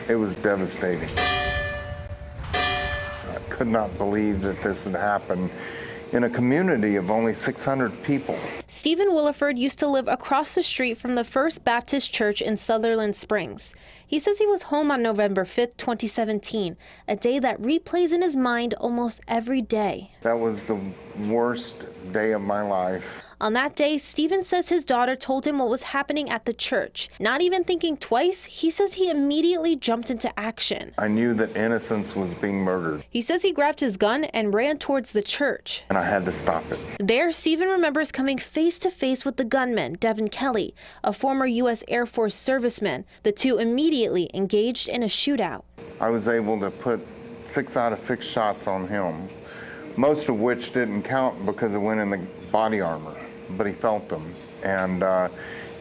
It was devastating. I could not believe that this had happened in a community of only 600 people. Stephen Williford used to live across the street from the First Baptist Church in Sutherland Springs. He says he was home on November 5th, 2017, a day that replays in his mind almost every day. That was the worst day of my life. On that day, Stephen says his daughter told him what was happening at the church. Not even thinking twice, he says he immediately jumped into action. I knew that innocence was being murdered. He says he grabbed his gun and ran towards the church. And I had to stop it. There, Stephen remembers coming face to face with the gunman, Devin Kelly, a former U.S. Air Force serviceman. The two immediately engaged in a shootout. I was able to put 6 out of 6 shots on him, most of which didn't count because it went in the body armor, but he felt them. And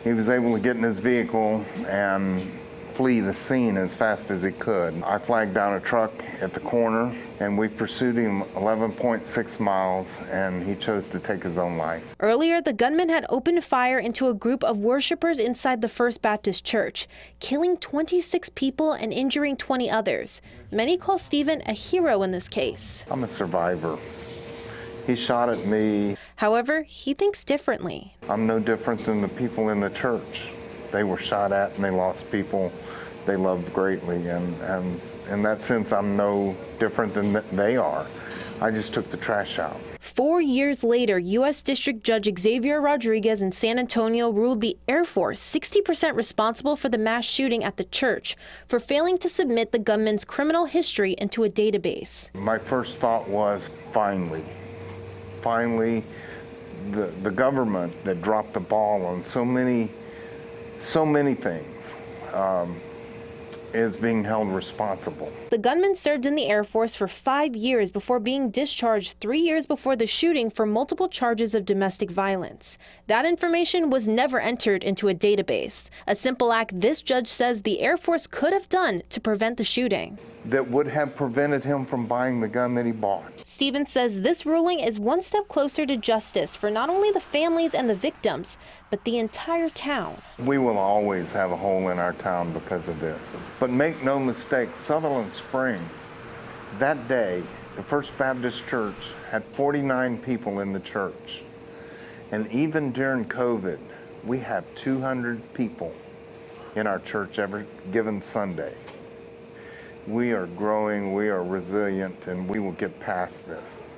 he was able to get in his vehicle and flee the scene as fast as he could. I flagged down a truck at the corner, and we pursued him 11.6 miles, and he chose to take his own life. Earlier, the gunman had opened fire into a group of worshipers inside the First Baptist Church, killing 26 people and injuring 20 others. Many call Stephen a hero in this case. I'm a survivor. He shot at me. However, he thinks differently. I'm no different than the people in the church. They were shot at and they lost people they loved greatly. And in that sense, I'm no different than they are. I just took the trash out. 4 years later, U.S. District Judge Xavier Rodriguez in San Antonio ruled the Air Force 60% responsible for the mass shooting at the church for failing to submit the gunman's criminal history into a database. My first thought was, finally, the government that dropped the ball on so many things is being held responsible. The gunman served in the Air Force for 5 years before being discharged 3 years before the shooting for multiple charges of domestic violence. That information was never entered into a database, a simple act this judge says the Air Force could have done to prevent the shooting. That would have prevented him from buying the gun that he bought. Stephen says this ruling is one step closer to justice for not only the families and the victims, but the entire town. We will always have a hole in our town because of this. But make no mistake, Sutherland Springs, that day, the First Baptist Church had 49 people in the church. And even during COVID, we have 200 people in our church every given Sunday. We are growing, we are resilient, and we will get past this.